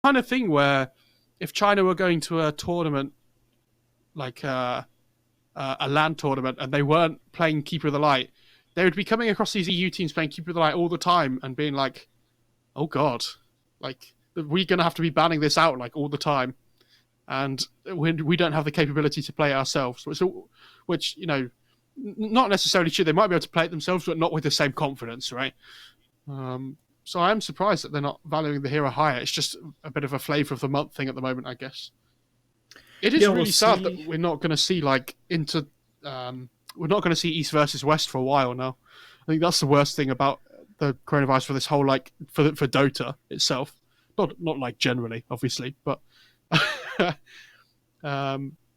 kind of thing where if China were going to a tournament like a LAN tournament and they weren't playing Keeper of the Light, they would be coming across these EU teams playing Keeper of the Light all the time and being like, "Oh God, like we're gonna have to be banning this out like all the time." And we don't have the capability to play it ourselves. Which, not necessarily true. They might be able to play it themselves, but not with the same confidence, right? So I am surprised that they're not valuing the hero higher. It's just a bit of a flavor of the month thing at the moment, I guess. It is really sad that we're not going to see we're not going to see East versus West for a while now. I think that's the worst thing about the coronavirus for this whole for Dota itself. Not like generally, obviously, but.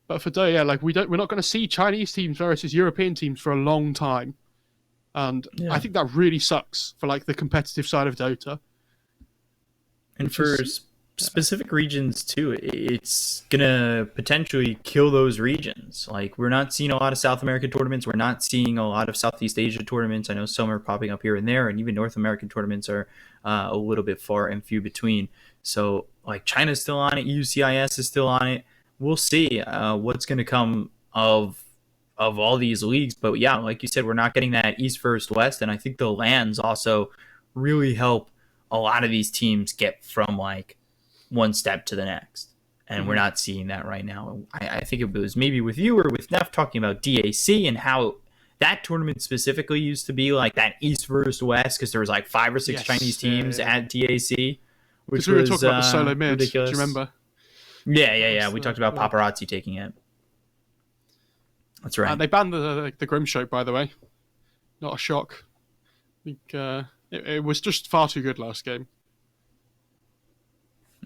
But for Dota, yeah, we're not going to see Chinese teams versus European teams for a long time, and I think that really sucks for like the competitive side of Dota. And for specific regions too, it's gonna potentially kill those regions. Like we're not seeing a lot of South American tournaments. We're not seeing a lot of Southeast Asia tournaments. I know some are popping up here and there, and even North American tournaments are a little bit far and few between. So like China's still on it, UCIS is still on it. We'll see what's going to come of all these leagues. But yeah, like you said, we're not getting that East versus West, and I think the LANs also really help a lot of these teams get from like one step to the next. And we're not seeing that right now. I think it was maybe with you or with Neff talking about DAC and how that tournament specifically used to be like that East versus West because there was like 5 or 6 Chinese teams at DAC. Which we were talking about the solo mid, ridiculous. Do you remember? Yeah. We talked about Paparazzi taking it. That's right. They banned the Grimstroke, by the way. Not a shock. I think it was just far too good last game.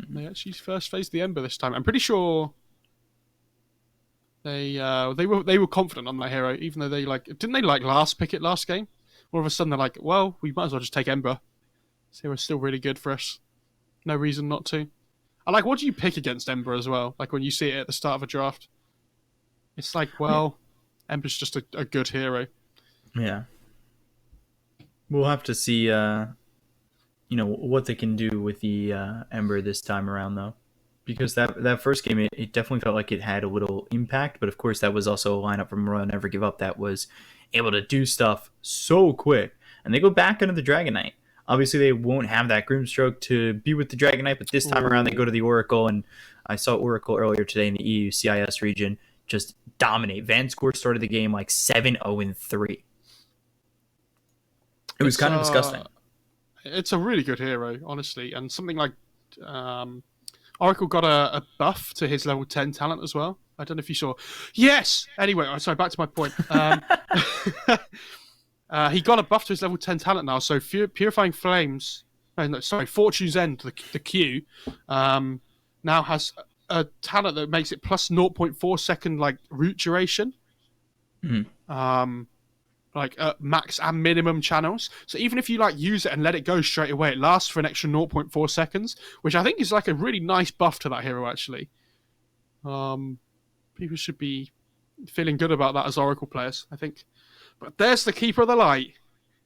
They actually first faced the Ember this time. I'm pretty sure they were confident on that hero, even though didn't they last pick it last game? All of a sudden they're like, well, we might as well just take Ember. This hero's still really good for us. No reason not to. And what do you pick against Ember as well? Like when you see it at the start of a draft, it's like, well, Ember's just a good hero. Yeah. We'll have to see, what they can do with the Ember this time around, though, because that first game it definitely felt like it had a little impact, but of course that was also a lineup from Royal Never Give Up that was able to do stuff so quick, and they go back into the Dragon Knight. Obviously, they won't have that Grimstroke to be with the Dragon Knight, but this time around, they go to the Oracle, and I saw Oracle earlier today in the EU CIS region just dominate. Vanscore started the game like 7-0-3. It was kind of disgusting. It's a really good hero, honestly, and something like Oracle got a buff to his level 10 talent as well. I don't know if you saw. Yes! Anyway, sorry, back to my point. He got a buff to his level 10 talent now, so Purifying Flames... Fortune's End, the Q, now has a talent that makes it plus 0.4 second, root duration. Max and minimum channels. So even if you, use it and let it go straight away, it lasts for an extra 0.4 seconds, which I think is, a really nice buff to that hero, actually. People should be feeling good about that as Oracle players, I think. But there's the Keeper of the Light.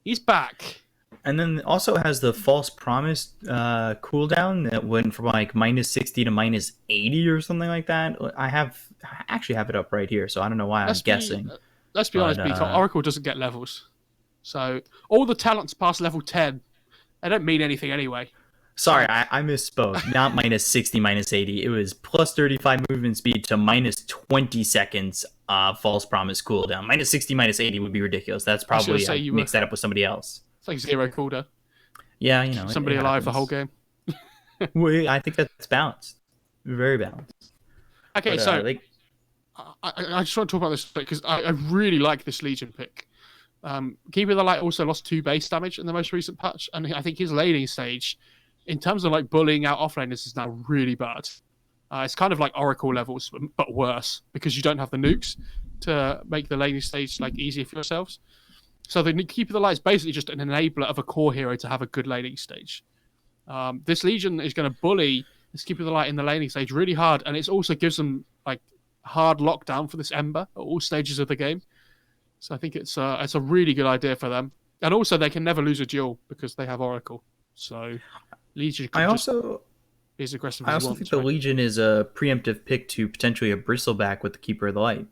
He's back. And then also has the False Promise cooldown that went from -60 to -80 or something like that. I actually have it up right here, so I don't know why I'm guessing. Let's be honest, Oracle doesn't get levels. So all the talents past level 10, they don't mean anything anyway. Sorry, I misspoke. Not -60, -80. It was plus 35 movement speed to -20 seconds False Promise cooldown. -60, -80 would be ridiculous. That's probably mixed that up with somebody else. It's like 0 cooldown. Yeah, somebody alive the whole game. Well, I think that's balanced. Very balanced. Okay, but, so I just want to talk about this because I really like this Legion pick. Keeper of the Light also lost 2 base damage in the most recent patch, and I think his laning stage, in terms of bullying out offlaners, is now really bad. It's kind of like Oracle levels, but worse, because you don't have the nukes to make the laning stage easier for yourselves. So the Keeper of the Light is basically just an enabler of a core hero to have a good laning stage. This Legion is going to bully this Keeper of the Light in the laning stage really hard, and it also gives them hard lockdown for this Ember at all stages of the game. So I think it's a really good idea for them. And also they can never lose a duel because they have Oracle. So Legion can be as aggressive I as he also think wants, the right? Legion is a preemptive pick to potentially a bristleback with the Keeper of the Light.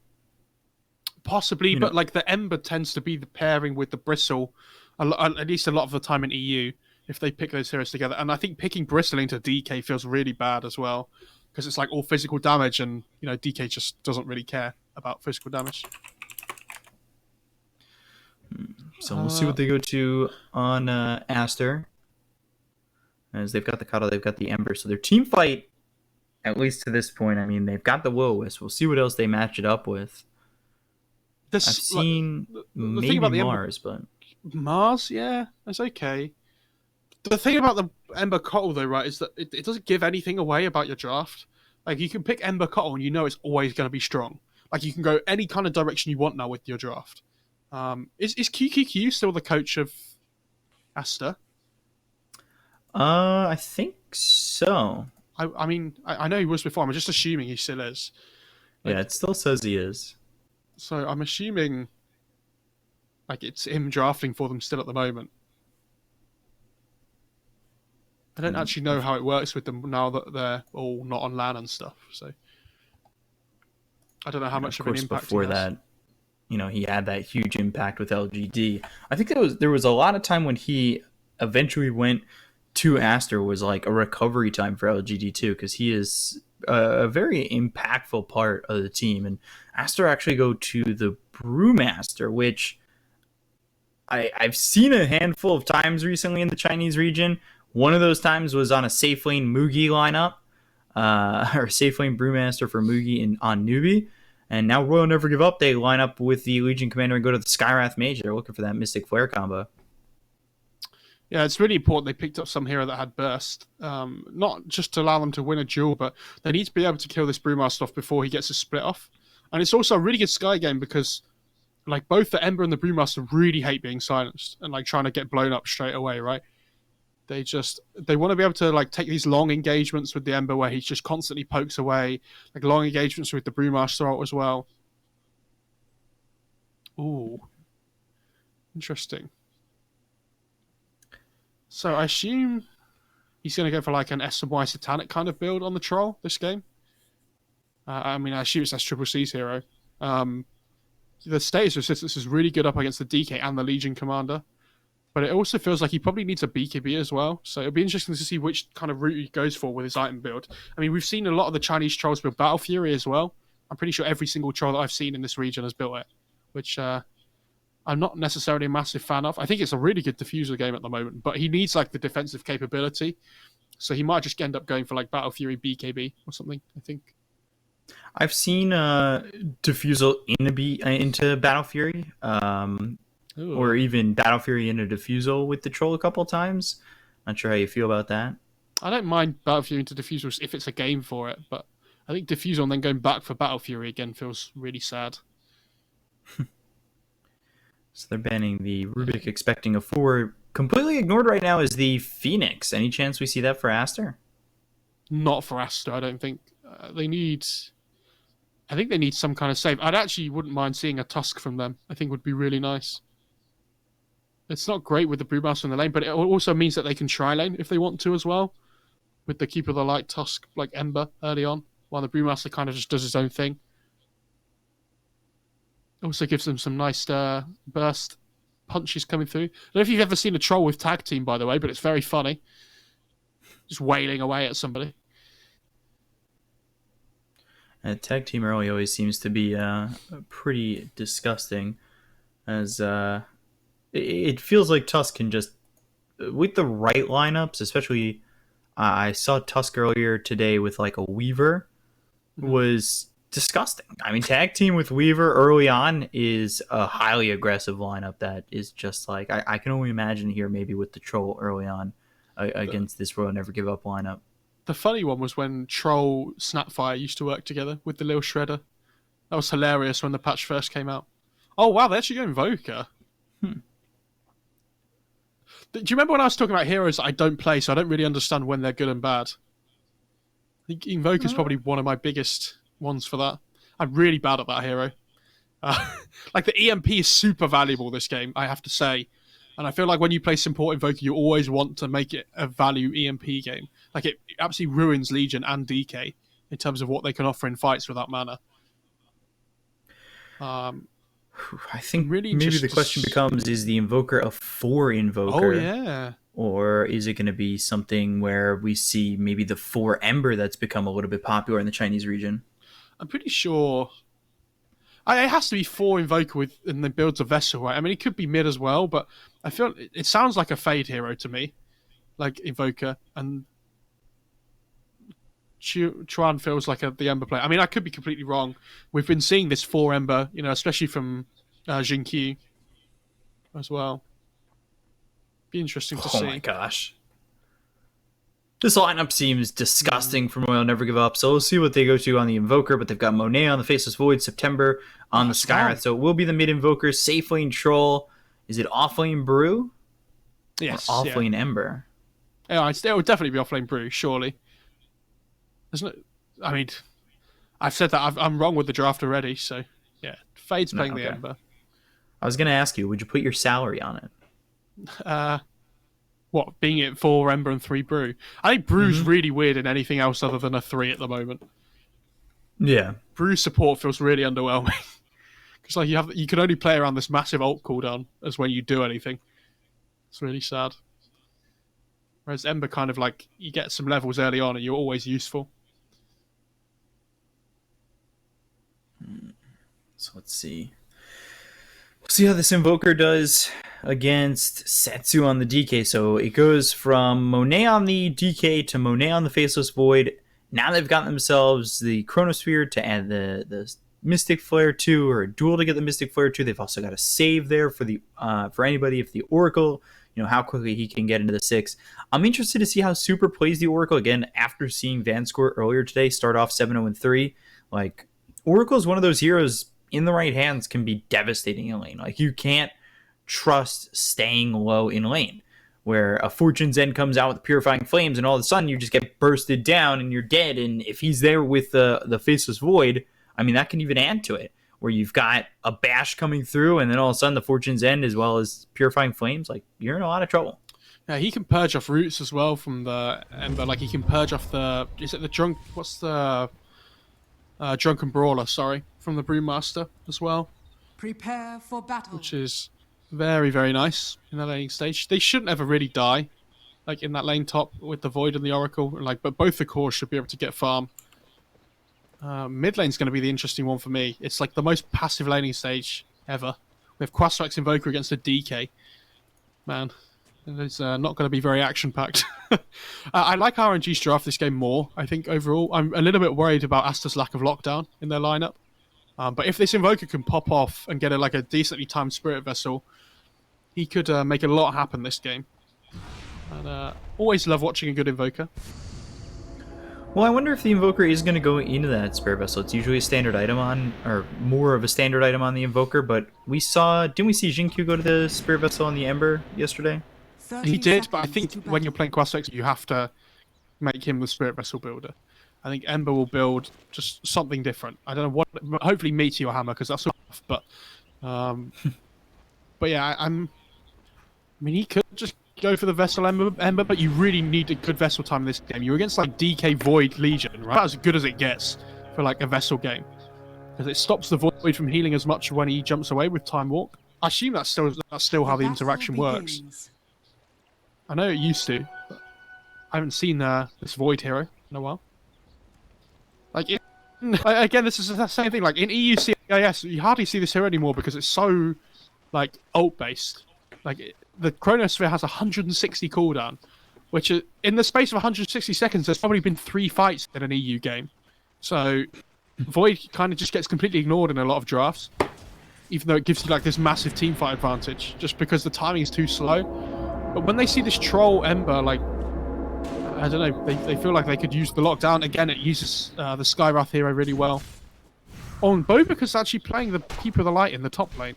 Possibly, You but know, like the Ember tends to be the pairing with the Bristle, at least a lot of the time in EU, if they pick those heroes together. And I think picking Bristle into DK feels really bad as well, because it's like all physical damage, and DK just doesn't really care about physical damage. so we'll see Uh, what they go to on Aster. As they've got the Kata, they've got the Ember. So their team fight, at least to this point, I mean, they've got the Will-O-Wisp. We'll see what else they match it up with. I've this like seen the thing maybe about the Ember Mars, but Mars, yeah, that's okay. The thing about the Ember Cottle, though, right, is that it doesn't give anything away about your draft. Like, you can pick Ember Cottle and you know it's always going to be strong. Like, you can go any kind of direction you want now with your draft. Is QQQ still the coach of Aster? I think so. I mean, I know he was before. I'm just assuming he still is. Yeah, Like, it still says he is. so I'm assuming, like, it's him drafting for them still at the moment. I don't actually know how it works with them now that they're all not on LAN and stuff. So I don't know how And of much of an course, impact he before has. that, he had that huge impact with LGD. I think there was a lot of time when he eventually went to Aster was like a recovery time for LGD too, because he is a very impactful part of the team. And Aster actually go to the Brewmaster, which I've seen a handful of times recently in the Chinese region. One of those times was on a safe lane Mugi lineup, or safe lane Brewmaster for Mugi on Newbie. And now Royal Never Give Up, they line up with the Legion Commander and go to the Skywrath Mage. They're looking for that Mystic Flare combo. Yeah, it's really important they picked up some hero that had burst. Not just to allow them to win a duel, but they need to be able to kill this Brewmaster off before he gets a split off. And it's also a really good Sky game because like both the Ember and the Brewmaster really hate being silenced and like trying to get blown up straight away, right? They want to be able to like take these long engagements with the Ember where he just constantly pokes away, like long engagements with the Brewmaster ult as well. Ooh, interesting. So I assume he's going to go for like an SMY Satanic kind of build on the troll this game. I mean, I assume that's Triple C's hero. The status resistance is really good up against the DK and the Legion Commander. But it also feels like he probably needs a BKB as well. So it'll be interesting to see which kind of route he goes for with his item build. I mean, we've seen a lot of the Chinese trolls build Battle Fury as well. I'm pretty sure every single troll that I've seen in this region has built it, which I'm not necessarily a massive fan of. I think it's a really good diffuser game at the moment, but he needs like the defensive capability. So he might just end up going for like Battle Fury BKB or something, I think. I've seen Diffusal into Battle Fury, or Ooh. even Battle Fury into Diffusal with the troll a couple times. Not sure how you feel about that. I don't mind Battle Fury into Diffusal if it's a game for it, but I think Diffusal and then going back for Battle Fury again feels really sad. So they're banning the Rubik, expecting a 4. Completely ignored right now is the Phoenix. Any chance we see that for Aster? Not for Aster, I don't think. I think they need some kind of save. I'd actually wouldn't mind seeing a Tusk from them. I think would be really nice. It's not great with the Brewmaster in the lane, but it also means that they can tri-lane if they want to as well. With the Keeper of the Light Tusk, like Ember, early on, while the Brewmaster kind of just does his own thing. Also gives them some nice burst punches coming through. I don't know if you've ever seen a troll with tag team, by the way, but it's very funny. Just wailing away at somebody. Tag team early always seems to be pretty disgusting, as it feels like Tusk can just, with the right lineups, especially. I saw Tusk earlier today with like a Weaver, was disgusting. I mean, tag team with Weaver early on is a highly aggressive lineup that is just like, I can only imagine here maybe with the troll early on against this Royal Never Give Up lineup. The funny one was when Troll Snapfire used to work together with the little Shredder. That was hilarious when the patch first came out. Oh wow, they're actually going Invoker. Do you remember when I was talking about heroes that I don't play, so I don't really understand when they're good and bad? I think Invoker's probably one of my biggest ones for that. I'm really bad at that hero. Like the EMP is super valuable this game, I have to say. And I feel like when you play support Invoker, you always want to make it a value EMP game. Like, it absolutely ruins Legion and DK in terms of what they can offer in fights without mana. I think really maybe the question becomes, is the Invoker a 4 Invoker? Oh, yeah. Or is it going to be something where we see maybe the 4 Ember that's become a little bit popular in the Chinese region? I'm pretty sure... It has to be 4 Invoker and then builds a Vessel, right? I mean, it could be mid as well, but I feel it sounds like a Fade hero to me. Like Invoker. And Chuan feels like the Ember player. I mean, I could be completely wrong. We've been seeing this 4 Ember, especially from Jinqiu as well. Be interesting to see. Oh my gosh. This lineup seems disgusting from Royal Never Give Up, so we'll see what they go to on the Invoker, but they've got Monet on the Faceless Void, September on the Skywrath, so it will be the mid Invoker, safe lane Troll. Is it offlane Brew? Yes. Or offlane Ember? Yeah, it would definitely be offlane Brew, surely. I mean, I've said that I'm wrong with the draft already, so yeah. Fade's playing the Ember. I was going to ask you, would you put your salary on it? What, being it 4 Ember and 3 Brew? I think Brew's really weird in anything else other than a 3 at the moment. Yeah. Brew support feels really underwhelming. Because like you can only play around this massive ult cooldown as when you do anything. It's really sad. Whereas Ember kind of like, you get some levels early on and you're always useful. So let's see. We'll see how this Invoker does against Setsu on the DK. So it goes from Monet on the DK to Monet on the Faceless Void. Now they've gotten themselves the Chronosphere to add the Mystic Flare 2, or a duel to get the Mystic Flare 2. They've also got a save there for anybody if the Oracle, how quickly he can get into the 6. I'm interested to see how Super plays the Oracle again after seeing Vanscourt earlier today start off 7-0-3. Like, Oracle is one of those heroes in the right hands can be devastating in lane. Like, you can't trust staying low in lane, where a Fortune's End comes out with Purifying Flames and all of a sudden you just get bursted down and you're dead. And if he's there with the Faceless Void, I mean, that can even add to it, where you've got a bash coming through and then all of a sudden the Fortune's End as well as Purifying Flames. Like, you're in a lot of trouble. Yeah, he can purge off roots as well from the Ember. Like, he can purge off Drunken Brawler, from the Brewmaster as well. Prepare for battle. Which is very, very nice in that laning stage. They shouldn't ever really die, like in that lane top with the Void and the Oracle. But both the cores should be able to get farm. Mid lane's going to be the interesting one for me. It's like the most passive laning stage ever. We have Quastrax Invoker against a DK. Man, it's not going to be very action-packed. I like RNG's draft this game more, I think, overall. I'm a little bit worried about Aster's lack of lockdown in their lineup. But if this Invoker can pop off and get a decently timed Spirit Vessel, he could make a lot happen this game. And always love watching a good Invoker. Well, I wonder if the Invoker is going to go into that Spirit Vessel. It's usually a standard item or more of a standard item on the Invoker, but didn't we see Jinqiu go to the Spirit Vessel on the Ember yesterday? He did, but I think when you're playing Quastrax, you have to make him the Spirit Vessel builder. I think Ember will build just something different. I don't know what. Hopefully, Meteor Hammer, because that's tough. But yeah, I mean, he could just go for the Vessel Ember, but you really need a good Vessel time in this game. You're against DK Void Legion, right? That's as good as it gets for a Vessel game, because it stops the Void from healing as much when he jumps away with Time Walk. I assume that's still how the interaction works. I know it used to, but I haven't seen this Void hero in a while. Again, this is the same thing. In EU CIS, you hardly see this hero anymore because it's so ult based. The Chronosphere has 160 cooldown, which is, in the space of 160 seconds, there's probably been 3 fights in an EU game. So Void kind of just gets completely ignored in a lot of drafts, even though it gives you this massive team fight advantage, just because the timing is too slow. But when they see this Troll Ember, I don't know, they feel like they could use the lockdown. Again, it uses the Skywrath hero really well. And Bobica's actually playing the Keeper of the Light in the top lane.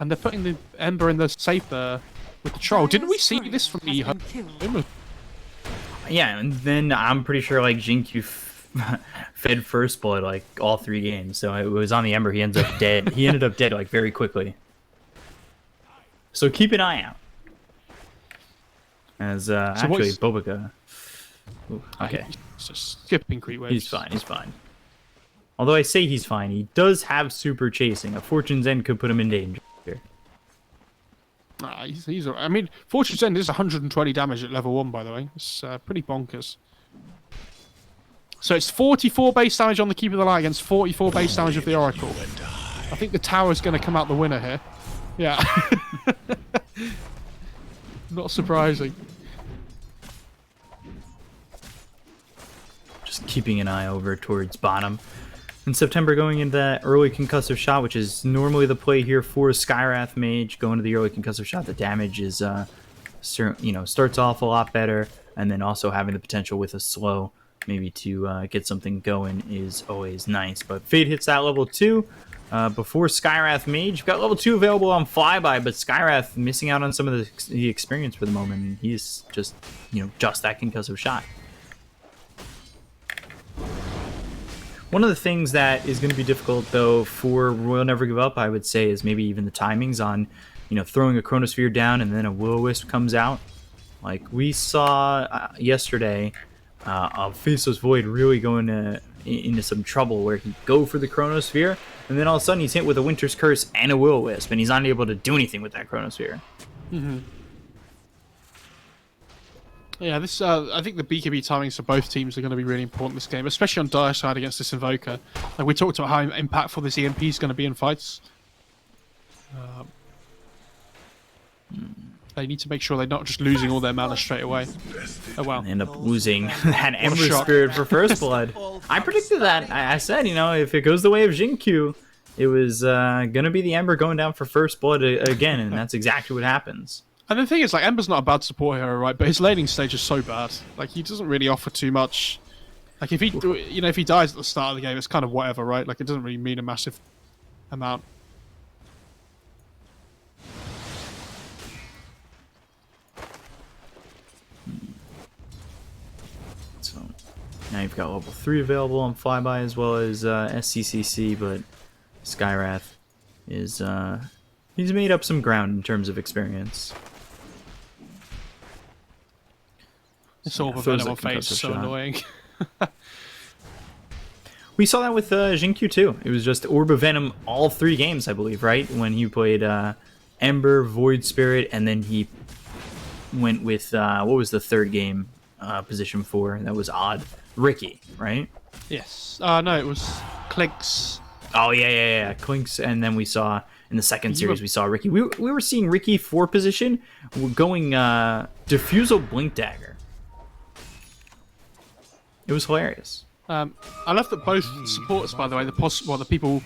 And they're putting the Ember in the safe there with the Troll. Didn't we see this from the home? Yeah, and then I'm pretty sure Jinqiu fed First Blood all 3 games. So it was on the Ember. He ended up dead. He ended up dead very quickly. So keep an eye out. As actually, Bobica. Ooh, okay. He's just skipping creep waves. He's fine. He's fine. Although I say he's fine, he does have super chasing. A Fortune's End could put him in danger. Nah, he's alright. I mean, Fortune's End is 120 damage at level 1, by the way. It's pretty bonkers. So it's 44 base damage on the Keeper of the Light against 44 base damage of the Oracle. I think the tower's going to come out the winner here. Yeah. Not surprising. Just keeping an eye over towards bottom. In September, going into that early concussive shot, which is normally the play here for Skywrath Mage. Going to the early concussive shot, the damage is, starts off a lot better, and then also having the potential with a slow, maybe to get something going is always nice. But Fade hits that level 2 before Skywrath Mage. You've got level 2 available on Flyby, but Skywrath missing out on some of the experience for the moment. And he's just, just that concussive shot. One of the things that is going to be difficult, though, for Royal Never Give Up, I would say, is maybe even the timings on, throwing a Chronosphere down and then a Will-O-Wisp comes out. Like we saw yesterday, Faceless Void really going into some trouble where he'd go for the Chronosphere, and then all of a sudden he's hit with a Winter's Curse and a Will-O-Wisp, and he's not able to do anything with that Chronosphere. Mm-hmm. Yeah, this I think the BKB timings for both teams are going to be really important this game, especially on Dire side against this Invoker. Like we talked about how impactful this EMP is going to be in fights. They need to make sure they're not just losing all their mana straight away. Oh wow! They end up losing that Ember Spirit for First Blood. I predicted that. I said, if it goes the way of Jinkyu, it was gonna be the Ember going down for First Blood again, and that's exactly what happens. And the thing is, like, Ember's not a bad support hero, right? But his laning stage is so bad. Like, he doesn't really offer too much. Like, if he, if he dies at the start of the game, it's kind of whatever, right? Like, it doesn't really mean a massive amount. So, now you've got level 3 available on Flyby as well as SCCC, but Skywrath is, he's made up some ground in terms of experience. It's all the Venom face, so annoying. We saw that with Jinkyu too. It was just Orb of Venom all 3 games, I believe, right? When he played Ember, Void Spirit, and then he went with, what was the 3rd game position for? That was odd. Ricky, right? Yes. No, it was Clinks. Oh, yeah. Clinks, and then we saw... In the second series, we saw Ricky. We were seeing Ricky 4 position going Diffusal Blink Dagger. It was hilarious. I love that both supporters, by the way, the people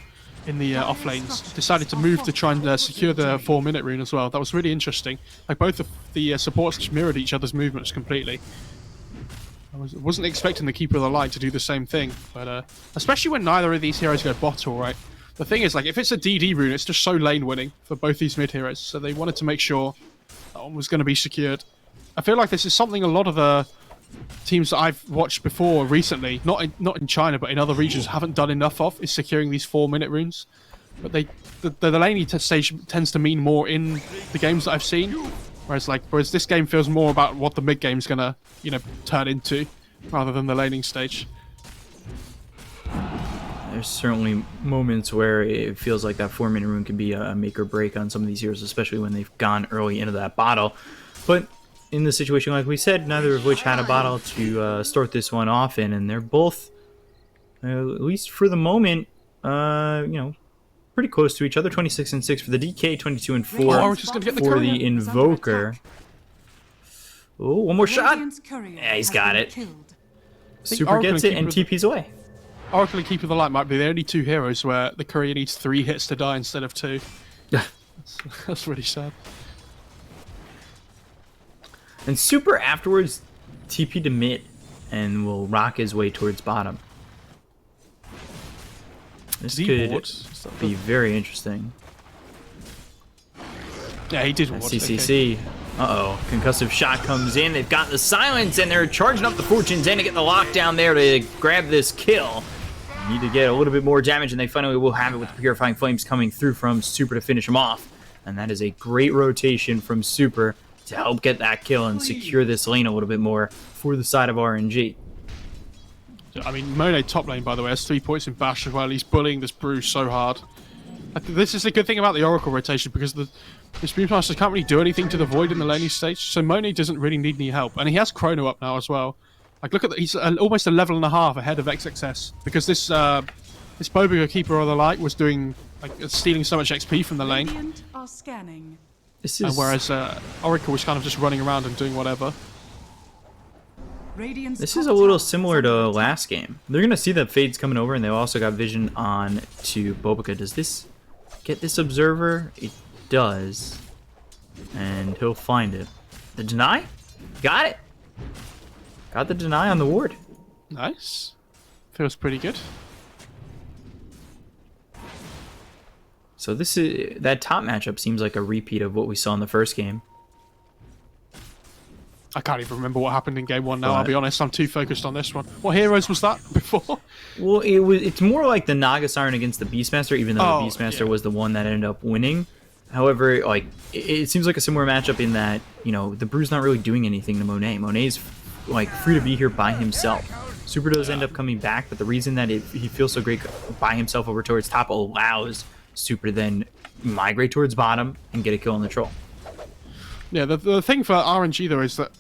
in the off lanes decided to move to try and secure the 4-minute rune as well. That was really interesting. Like both of the supports just mirrored each other's movements completely. I wasn't expecting the Keeper of the Light to do the same thing, but especially when neither of these heroes go bottle, right? The thing is, like, if it's a DD rune, it's just so lane winning for both these mid heroes. So they wanted to make sure that one was going to be secured. I feel like this is something a lot of the teams that I've watched before recently, not in China but in other regions, haven't done enough of, is securing these 4-minute runes. But the laning stage tends to mean more in the games that I've seen, whereas this game feels more about what the mid game's gonna turn into, rather than the laning stage. There's certainly moments where it feels like that 4-minute rune can be a make or break on some of these heroes, especially when they've gone early into that bottle. But in the situation, like we said, neither of which had a bottle to start this one off in, and they're both, at least for the moment, pretty close to each other. 26 and 6 for the DK, 22 and 4 we're just gonna get for the Invoker. Oh, one more shot! Yeah, he's got it. Super gets it and TP's away. Oracle and Keeper of the Light might be the only 2 heroes where the courier needs 3 hits to die instead of 2. That's really sad. And Super afterwards TP to mid and will rock his way towards bottom. This could be very interesting. Yeah, he did ward. CCC. Okay. Uh-oh. Concussive shot comes in. They've got the silence, and they're charging up the Fortune's End to get the lockdown there to grab this kill. Need to get a little bit more damage, and they finally will have it with the Purifying Flames coming through from Super to finish him off. and that is a great rotation from Super to help get that kill and secure this lane a little bit more for the side of RNG. I mean, Monet top lane, by the way, has 3 points in Bash as well. He's bullying this Brew so hard. This is the good thing about the Oracle rotation, because the Spoonmaster can't really do anything to the Void in the laning stage, so Monet doesn't really need any help. And he has Chrono up now as well. Like, look at he's almost a level and a half ahead of XXS, because this Bobiga Keeper of the Light was doing, like, stealing so much XP from the lane. Radiant are scanning. Whereas Oracle was kind of just running around and doing whatever. This is a little similar to last game. They're going to see that Fade's coming over, and they also got vision on to Bobica. Does this get this Observer? It does. And he'll find it. The deny? Got it. Got the deny on the ward. Nice. Feels pretty good. So that top matchup seems like a repeat of what we saw in the first game. I can't even remember what happened in game 1 now, I'll be honest. I'm too focused on this one. What heroes was that before? Well, it's more like the Naga Siren against the Beastmaster, even though the Beastmaster was the one that ended up winning. However, like, it seems like a similar matchup in that, you know, the Brew's not really doing anything to Monet. Monet's, like, free to be here by himself. Super does end up coming back, but the reason that he feels so great by himself over towards top allows Super to then migrate towards bottom and get a kill on the troll. Yeah, the thing for RNG, though, is that...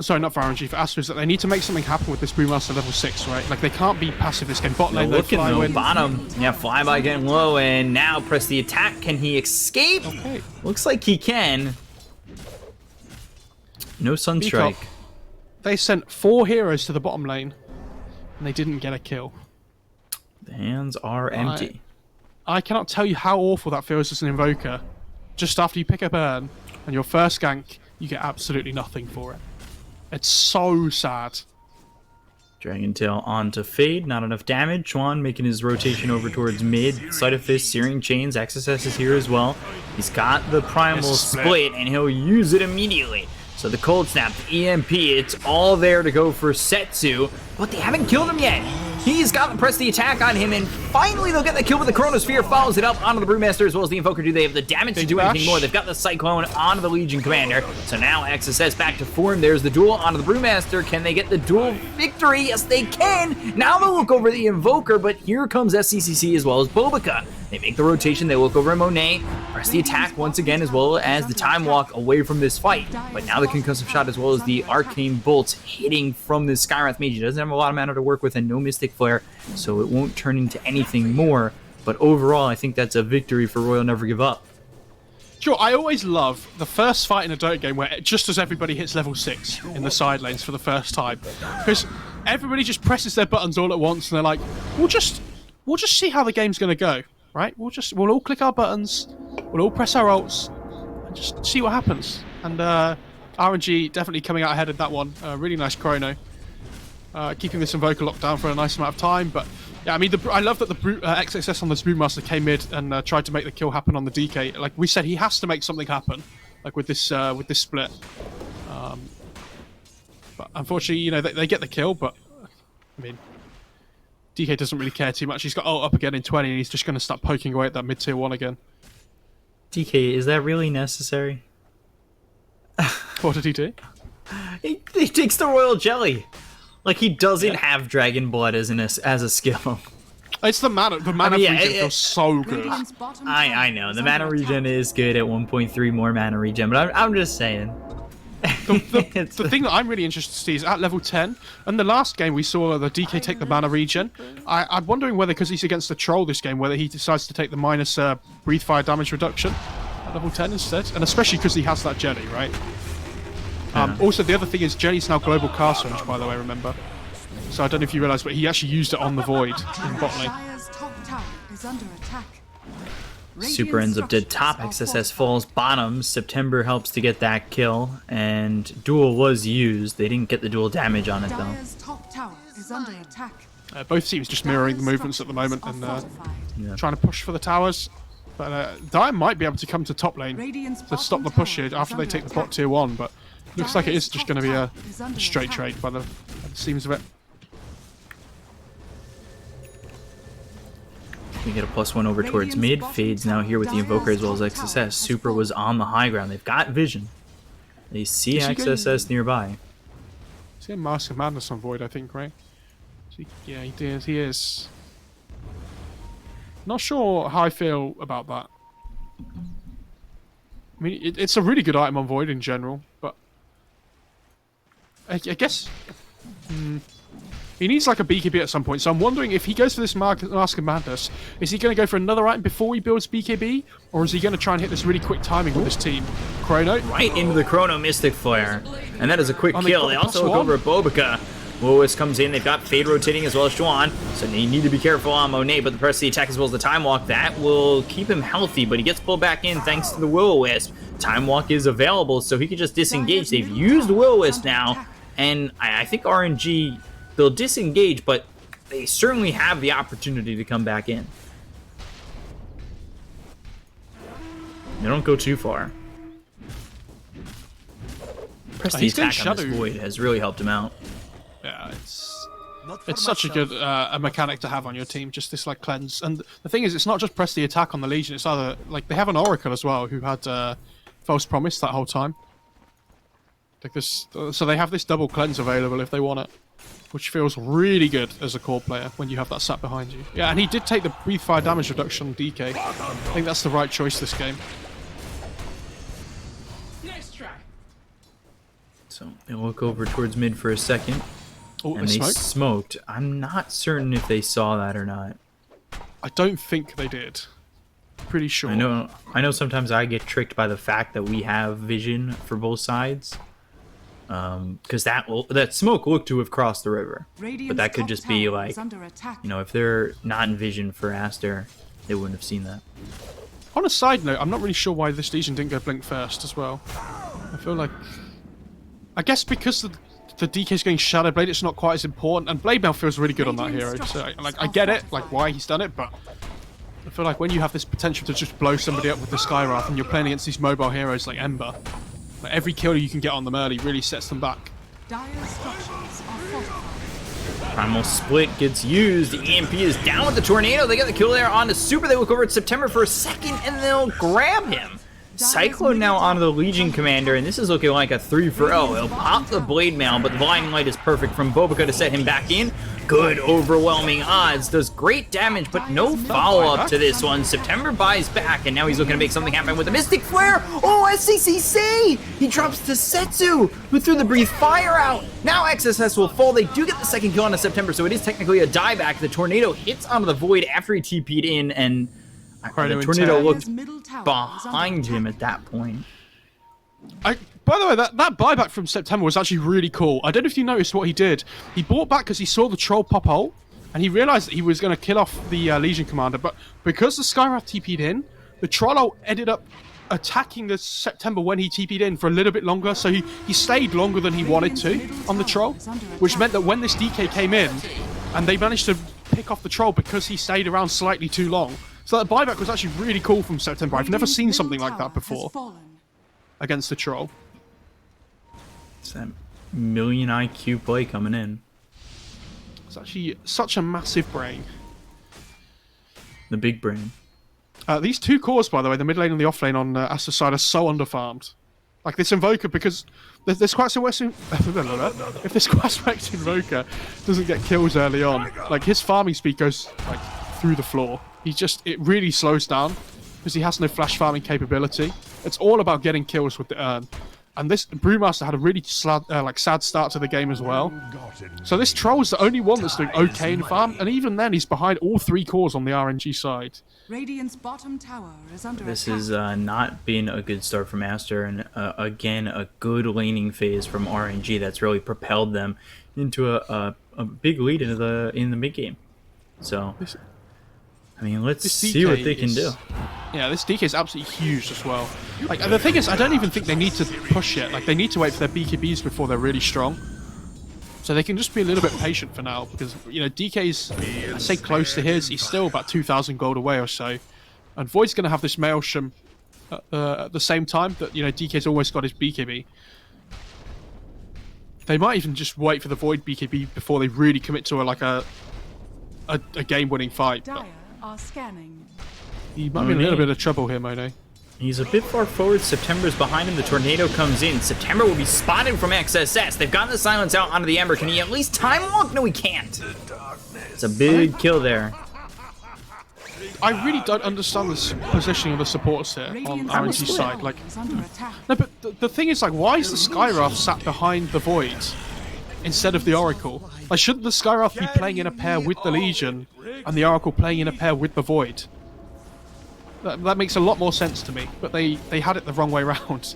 Sorry, not for RNG, for Aster, is that they need to make something happen with this Brewmaster level 6, right? Like, they can't be passive this game. Bot lane, looking though, bottom. Yeah, flyby getting low, and now press the attack. Can he escape? Okay. Looks like he can. No Sunstrike. They sent 4 heroes to the bottom lane, and they didn't get a kill. The hands are empty. I cannot tell you how awful that feels as an Invoker. Just after you pick up Urn, and your first gank, you get absolutely nothing for it. It's so sad. Dragon Tail onto Fade, not enough damage. Chuan making his rotation over towards mid. Sleight of Fist, Searing Chains, XSS is here as well. He's got the Primal Split, and he'll use it immediately. So the Cold Snap, the EMP, it's all there to go for Setsu, but they haven't killed him yet. He's got to press the attack on him, and finally they'll get the kill with the Chronosphere, follows it up onto the Brewmaster as well as the Invoker. Do they have the damage to do anything more? They've got the Cyclone onto the Legion Commander. So now XSS back to form. There's the duel onto the Brewmaster. Can they get the duel victory? Yes, they can. Now they'll look over the Invoker, but here comes SCCC as well as Bobica. They make the rotation. They look over at Monet, press the attack once again as well as the Time Walk away from this fight. But now the Concussive Shot as well as the Arcane Bolts hitting from this Skywrath Mage. He doesn't have a lot of mana to work with and no Mystic Flare, so it won't turn into anything more. But overall, I think that's a victory for Royal Never Give Up. Sure, I always love the first fight in a Dota game where just as everybody hits level 6 in the side lanes for the first time. Because everybody just presses their buttons all at once and they're like, we'll just see how the game's going to go, right? We'll all click our buttons, we'll all press our ults, and just see what happens. And RNG definitely coming out ahead of that one. Really nice chrono. Keeping this Invoker locked down for a nice amount of time, but yeah, I mean, I love that the XXS on the Spoonmaster came mid and tried to make the kill happen on the DK. Like we said, he has to make something happen, like with this split. But unfortunately, you know, they get the kill, but I mean, DK doesn't really care too much. He's got ult up again in 20, and he's just going to start poking away at that mid-tier 1 again. DK, is that really necessary? What did he do? He takes the Royal Jelly. Like, he doesn't have Dragon Blood as a skill. It's the mana. The mana regen feels so good. I know. The mana regen is good at 1.3 more mana regen, but I'm just saying. The thing that I'm really interested to see is at level 10, and the last game we saw the DK take the mana regen. I'm wondering whether, because he's against the troll this game, whether he decides to take the minus breathe fire damage reduction at level 10 instead, and especially because he has that jelly, right? Also, the other thing is jelly's now global cast range, by the way, remember? So I don't know if you realise, but he actually used it on the Void in bot lane. Super ends up dead top, XSS falls bottom, September helps to get that kill, and duel was used. They didn't get the duel damage on it though. Both teams just mirroring the movements at the moment and trying to push for the towers. But Dire might be able to come to top lane to stop the push here after they take the bot tier 1, but looks like it is just going to be a straight trade by the seams of it. We get a +1 over towards mid. Fades now here with the Invoker as well as XSS. Super was on the high ground. They've got vision. They see XSS nearby. Is he a Mask of Madness on Void, I think, right? Yeah, he did. He is. Not sure how I feel about that. I mean, it's a really good item on Void in general, but I guess he needs like a BKB at some point. So I'm wondering if he goes for this Mask of Madness, is he going to go for another item before he builds BKB, or is he going to try and hit this really quick timing with his team? Chrono? Right into the Chrono Mystic Flare, and that is a quick kill. They also look over at Bobica. Lewis comes in, they've got Fade rotating as well as Juan, so they need to be careful on Monet, but the press of the attack as well as the Time Walk, that will keep him healthy, but he gets pulled back in thanks to the Will-O-Wisp. Time Walk is available, so he can just disengage. They've used Will-O-Wisp now, and I think RNG, they'll disengage, but they certainly have the opportunity to come back in. They don't go too far. Press the attack on this Void has really helped him out. Yeah, it's such a good a mechanic to have on your team, just this like cleanse. And the thing is, it's not just press the attack on the Legion, it's either like they have an Oracle as well who had False Promise that whole time. Like this, so they have this double cleanse available if they want it, which feels really good as a core player when you have that sat behind you. Yeah, and he did take the Breathe Fire damage reduction on DK. I think that's the right choice this game. Nice try. So they'll look over towards mid for a second. Oh, and they smoked. I'm not certain if they saw that or not. I don't think they did. Pretty sure. I know sometimes I get tricked by the fact that we have vision for both sides. Because that smoke looked to have crossed the river. But that could just be like, you know, if they're not in vision for Aster, they wouldn't have seen that. On a side note, I'm not really sure why this Legion didn't go Blink first as well. I feel like... I guess because the DK's going Shadow Blade, it's not quite as important, and Blade Mail feels really good on that hero. So, like, I get it, like why he's done it, but I feel like when you have this potential to just blow somebody up with the Skywrath, and you're playing against these mobile heroes like Ember, like every kill you can get on them early really sets them back. Dire structures are fortified. Primal Split gets used. The EMP is down with the Tornado. They get the kill there onto Super. They look over at September for a second, and they'll grab him. Cyclone now onto the Legion Commander, and this is looking like a 3-for-0. He'll pop the Blade Mail, but the Blinding Light is perfect from Bobica to set him back in. Good overwhelming odds. Does great damage, but no follow-up to this one. September buys back, and now he's looking to make something happen with the Mystic Flare. Oh, SCCC! He drops to Setsu, who threw the Breathe Fire out. Now XSS will fall. They do get the second kill on September, so it is technically a dieback. The Tornado hits onto the Void after he TP'd in, and the Tornado looked behind him at that point. By the way, that buyback from September was actually really cool. I don't know if you noticed what he did. He bought back because he saw the troll pop hole, and he realized that he was going to kill off the Legion Commander, but because the Skywrath TP'd in, the troll ended up attacking the September when he TP'd in for a little bit longer, so he stayed longer than he wanted to on the troll, which meant that when this DK came in, and they managed to pick off the troll because he stayed around slightly too long. So that buyback was actually really cool from September. I've never seen something like that before against the troll. It's that million IQ play coming in. It's actually such a massive brain. The big brain. These two cores, by the way, the mid lane and the off lane on Aster's side are so underfarmed. Like this Invoker, because this Quaswect if this Quaswect Invoker doesn't get kills early on, like his farming speed goes like through the floor. It really slows down because he has no flash farming capability. It's all about getting kills with the urn. And this Brewmaster had a really sad start to the game as well. So this Troll's the only one that's doing okay in farm, and even then he's behind all three cores on the RNG side. Radiant's bottom tower is under This attack. has not been a good start from Aster, and again, a good laning phase from RNG that's really propelled them into a big lead in the mid game. So, I mean, let's see what they can do. Yeah, this DK is absolutely huge as well. Like, the thing is, I don't even think they need to push yet. Like, they need to wait for their BKBs before they're really strong. So they can just be a little bit patient for now, because, you know, DK's, I say close to his, he's still about 2,000 gold away or so. And Void's going to have this Maelstrom at the same time that, you know, DK's almost got his BKB. They might even just wait for the Void BKB before they really commit to a game-winning fight. But are scanning. He might be in a little bit of trouble here, Monet. He's a bit far forward. September's behind him. The tornado comes in. September will be spotted from XSS. They've gotten the silence out onto the Ember. Can he at least time walk? No, he can't. It's a big kill there. I really don't understand the positioning of the supporters here on RNG's side. Like, no, but the thing is, like, why is the Skywrath sat behind the Void instead of the Oracle? Like, shouldn't the Skywrath be playing in a pair with the Legion and the Oracle playing in a pair with the Void? That makes a lot more sense to me, but they had it the wrong way round.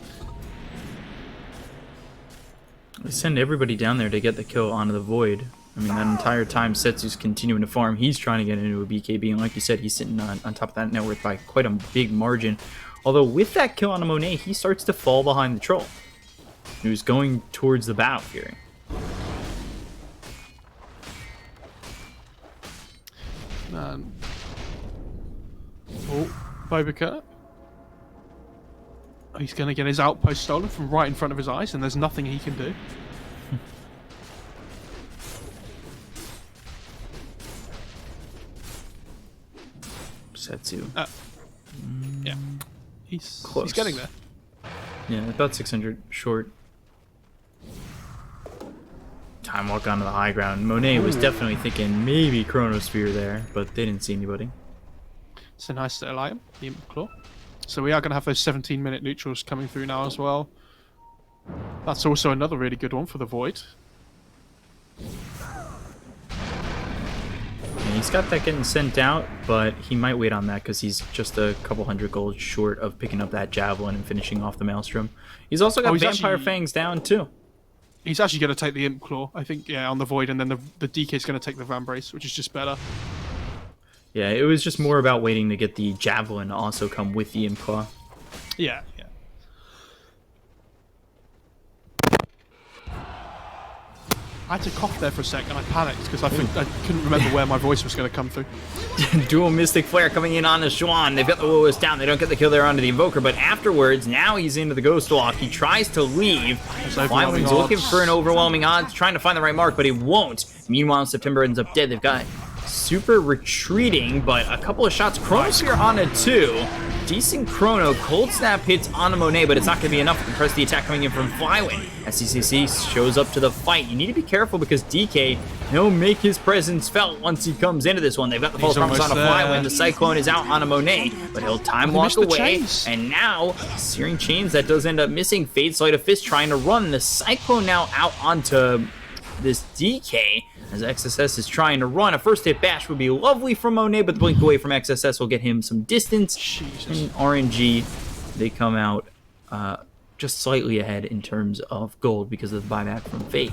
They send everybody down there to get the kill onto the Void. I mean, that entire time Setsu's continuing to farm. He's trying to get into a BKB, and like you said, he's sitting on top of that net worth by quite a big margin. Although with that kill on a Monet, he starts to fall behind the Troll, who's going towards the battlefield. Man. Oh, Bobica. He's going to get his outpost stolen from right in front of his eyes, and there's nothing he can do. Setsu. Yeah. He's Close. He's getting there. Yeah, about 600 short. Time walk onto the high ground. Monet was definitely thinking maybe Chronosphere there, but they didn't see anybody. It's a nice little item, the Imp Claw. So we are going to have those 17-minute neutrals coming through now as well. That's also another really good one for the Void. Yeah, he's got that getting sent out, but he might wait on that because he's just a couple hundred gold short of picking up that Javelin and finishing off the Maelstrom. He's also got Vampire Fangs down too. He's actually going to take the Imp Claw, I think, yeah, on the Void, and then the DK is going to take the Vambrace, which is just better. Yeah, it was just more about waiting to get the Javelin to also come with the Imp Claw. Yeah, yeah. I had to cough there for a sec, and I panicked because I couldn't remember where my voice was going to come through. Dual Mystic Flare coming in on the Schwann. They've got the Willis down. They don't get the kill there onto the Invoker, but afterwards, now he's into the Ghost Walk. He tries to leave. Finally, he's looking for an overwhelming odds, trying to find the right mark, but he won't. Meanwhile, September ends up dead. They've got Super retreating, but a couple of shots. Chronosphere on a 2. Decent Chrono. Cold Snap hits on a Monet, but it's not going to be enough to compress the attack coming in from Flywind. SCCC shows up to the fight. You need to be careful because DK, he'll make his presence felt once he comes into this one. They've got the false promise on a Flywind. The Cyclone is out on a Monet, but he'll time walk away. And now, Searing Chains, that does end up missing. Fade Sleight of Fist trying to run. The Cyclone now out onto this DK. As XSS is trying to run. A first hit bash would be lovely from Monet, but the blink away from XSS will get him some distance. Jesus. And RNG, they come out just slightly ahead in terms of gold because of the buyback from Fate.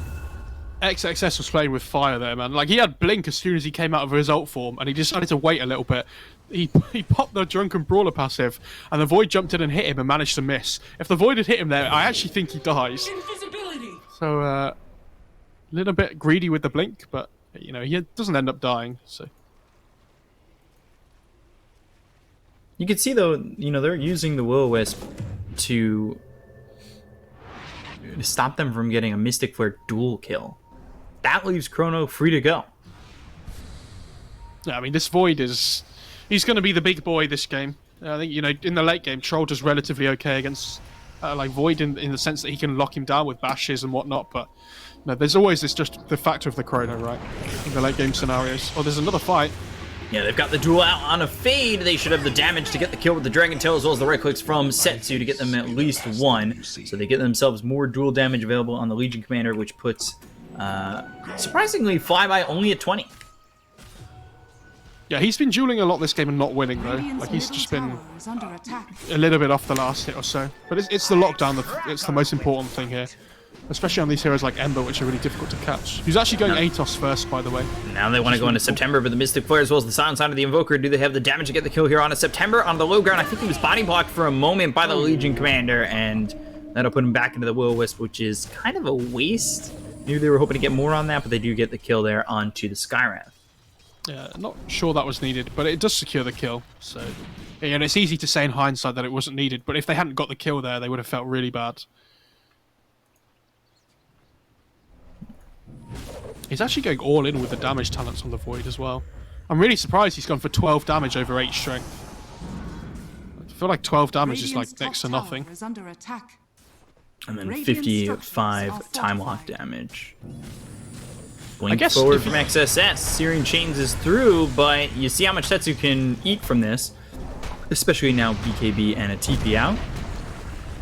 XXS was playing with fire there, man. Like, he had blink as soon as he came out of his ult form, and he decided to wait a little bit. He popped the Drunken Brawler passive, and the Void jumped in and hit him and managed to miss. If the Void had hit him there, I actually think he dies. Invisibility. So, a little bit greedy with the blink, but, you know, he doesn't end up dying, so. You can see, though, you know, they're using the Will-O-Wisp to stop them from getting a Mystic Flare dual kill. That leaves Chrono free to go. Yeah, I mean, this Void is... He's going to be the big boy this game. I think, you know, in the late game, Troll does relatively okay against, like, Void in the sense that he can lock him down with bashes and whatnot, but... No, there's always this just the factor of the Chrono, right? In the late game scenarios. Oh, there's another fight. Yeah, they've got the duel out on a Fade. They should have the damage to get the kill with the Dragon Tail, as well as the right clicks from Setsu to get them at least one. So they get themselves more dual damage available on the Legion Commander, which puts, surprisingly, Flyby only at 20. Yeah, he's been dueling a lot this game and not winning, though. Like, he's just been a little bit off the last hit or so. But it's the lockdown that's the most important thing here. Especially on these heroes like Ember, which are really difficult to catch. He's actually going Atos first, by the way. Now they want to go into September, but the Mystic Flare as well as the Silence Side of the Invoker. Do they have the damage to get the kill here on a September? On the low ground, I think he was body blocked for a moment by the Legion Commander, and that'll put him back into the Will-O-Wisp, which is kind of a waste. Maybe they were hoping to get more on that, but they do get the kill there onto the Skywrath. Yeah, not sure that was needed, but it does secure the kill. So, yeah, and it's easy to say in hindsight that it wasn't needed, but if they hadn't got the kill there, they would have felt really bad. He's actually going all in with the damage talents on the Void as well. I'm really surprised he's gone for 12 damage over 8 strength. I feel like 12 damage is like Radiant's next to top nothing. tower is under attack. And then Radiant 55 structures are time lock fortified. damage. Blink guess forward if from you- XSS. Searing Chains is through, but you see how much Setsu can eat from this. Especially now BKB and a TP out.